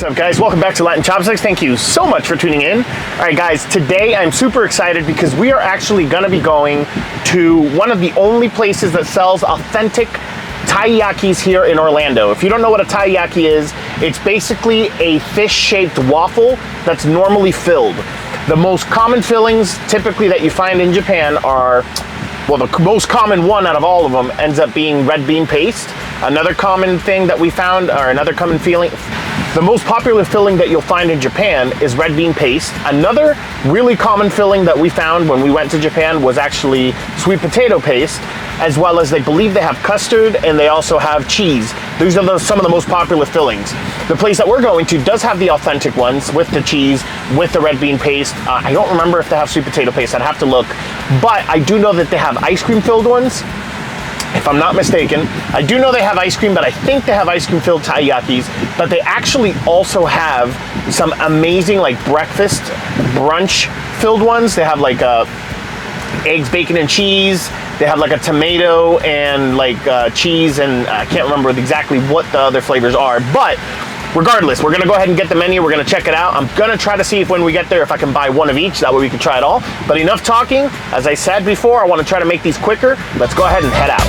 What's up, guys? Welcome back to Latin Chopsticks. Thank you so much for tuning in. All right, guys, today I'm super excited because we are actually going to be going to one of the only places that sells authentic Taiyakis here in Orlando. If you don't know what a Taiyaki is, it's basically a fish-shaped waffle that's normally filled. The most common fillings typically that you find in Japan are, well, the most common one out of all of them ends up being red bean paste. Another common thing that we found, or another common feeling, the most popular filling that you'll find in Japan is red bean paste. Another really common filling that we found when we went to Japan was actually sweet potato paste, as well as they believe they have custard and they also have cheese. These are some of the most popular fillings. The place that we're going to does have the authentic ones with the cheese, with the red bean paste. I don't remember if they have sweet potato paste, I'd have to look. But I do know that they have ice cream filled ones, if I'm not mistaken. I do know they have ice cream, but I think they have ice cream filled Taiyakis. But they actually also have some amazing like breakfast brunch filled ones. They have like eggs, bacon, and cheese. They have like a tomato and like cheese, and I can't remember exactly what the other flavors are. But regardless, we're gonna go ahead and get the menu. We're gonna check it out. I'm gonna try to see if when we get there, if I can buy one of each. That way we can try it all. But enough talking. As I said before, I wanna try to make these quicker. Let's go ahead and head out.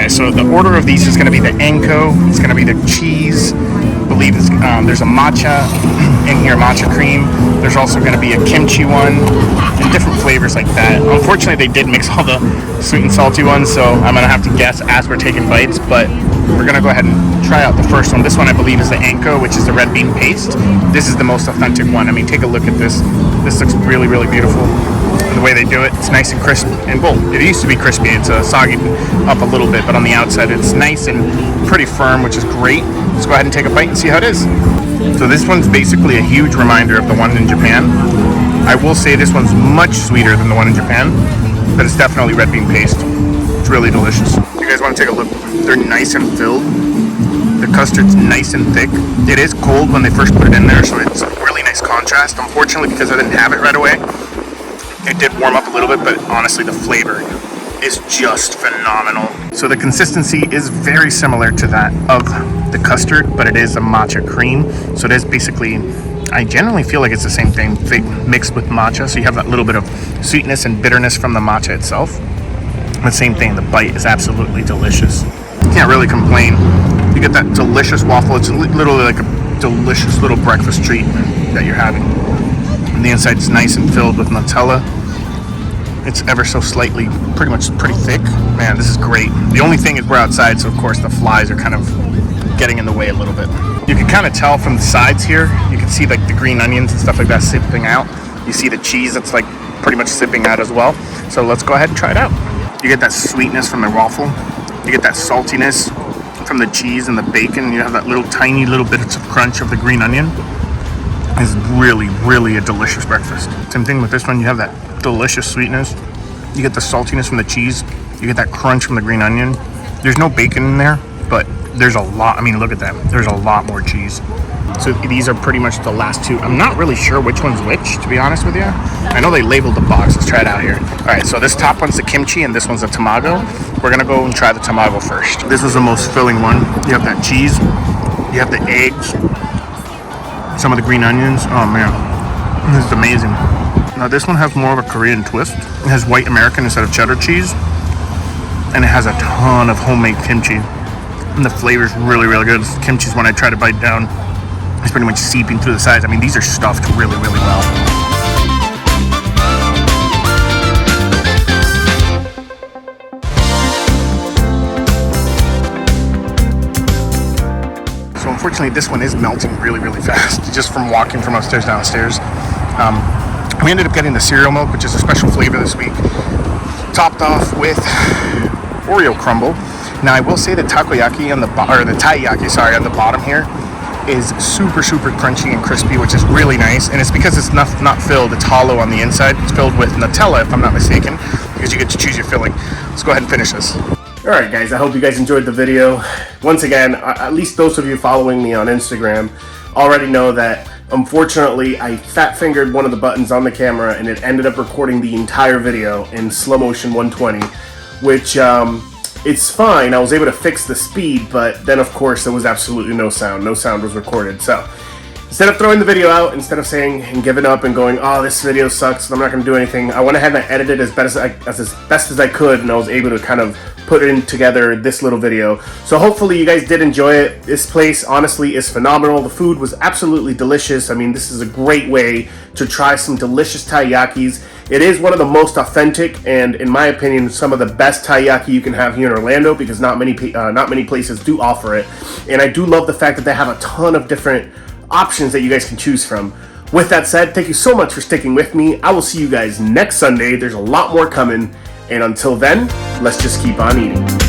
So the order of these is going to be the Anko, it's going to be the cheese, I believe it's, there's a matcha in here, matcha cream. There's also going to be a kimchi one and different flavors like that. Unfortunately, they did mix all the sweet and salty ones, so I'm going to have to guess as we're taking bites, but we're going to go ahead and try out the first one. This one I believe is the Anko, which is the red bean paste. This is the most authentic one. I mean, take a look at this. This looks really, really beautiful. The way they do it, it's nice and crisp, and well, it used to be crispy. It's soggy up a little bit, but on the outside it's nice and pretty firm, which is great. Let's go ahead and take a bite and see how it is. So this one's basically a huge reminder of the one in Japan. I will say this one's much sweeter than the one in Japan, but it's definitely red bean paste. It's really delicious. If you guys want to take a look, they're nice and filled. The custard's nice and thick. It is cold when they first put it in there, so it's a really nice contrast. Unfortunately, because I didn't have it right away, it did warm up a little bit, but honestly the flavor is just phenomenal. So the consistency is very similar to that of the custard, but it is a matcha cream. So it is basically, I generally feel like it's the same thing mixed with matcha. So you have that little bit of sweetness and bitterness from the matcha itself. The same thing, the bite is absolutely delicious. Can't really complain. You get that delicious waffle. It's literally like a delicious little breakfast treat that you're having. And the inside is nice and filled with Nutella. It's ever so slightly, pretty thick. Man, this is great. The only thing is we're outside, so of course the flies are kind of getting in the way a little bit. You can kind of tell from the sides here, you can see like the green onions and stuff like that sipping out. You see the cheese that's like pretty much sipping out as well. So let's go ahead and try it out. You get that sweetness from the waffle. You get that saltiness from the cheese and the bacon. You have that little tiny little bits of crunch of the green onion. It's really, really a delicious breakfast. Same thing with this one. You have that delicious sweetness. You get the saltiness from the cheese. You get that crunch from the green onion. There's no bacon in there, but there's a lot. I mean, look at that. There's a lot more cheese. So these are pretty much the last two. I'm not really sure which one's which, to be honest with you. I know they labeled the box. Let's try it out here. All right, so this top one's the kimchi and this one's the tamago. We're gonna go and try the tamago first. This was the most filling one. You have that cheese, you have the eggs, some of the green onions. Oh man, this is amazing. Now this one has more of a Korean twist. It has white American instead of cheddar cheese, and it has a ton of homemade kimchi. And the flavor's really, really good. Kimchi's one I try to bite down. It's pretty much seeping through the sides. I mean, these are stuffed really, really well. So unfortunately, this one is melting really, really fast, just from walking from upstairs downstairs. We ended up getting the cereal milk, which is a special flavor this week, topped off with Oreo crumble. Now I will say the takoyaki on the taiyaki, sorry, on the bottom here is super, super crunchy and crispy, which is really nice. And it's because it's not filled, it's hollow on the inside. It's filled with Nutella, if I'm not mistaken, because you get to choose your filling. Let's go ahead and finish this. Alright guys, I hope you guys enjoyed the video. Once again, at least those of you following me on Instagram already know that unfortunately I fat fingered one of the buttons on the camera and it ended up recording the entire video in slow motion 120, which it's fine. I was able to fix the speed, but then of course there was absolutely no sound. No sound was recorded. So instead of throwing the video out, instead of saying and giving up and going, oh, this video sucks, I'm not going to do anything, I went ahead and I edited as best as I could, and I was able to kind of put in together this little video. So hopefully you guys did enjoy it. This place honestly is phenomenal. The food was absolutely delicious. I mean, this is a great way to try some delicious taiyakis. It is one of the most authentic and, in my opinion, some of the best taiyaki you can have here in Orlando, because not many places do offer it. And I do love the fact that they have a ton of different options that you guys can choose from. With that said, thank you so much for sticking with me. I will see you guys next Sunday. There's a lot more coming. And until then, let's just keep on eating.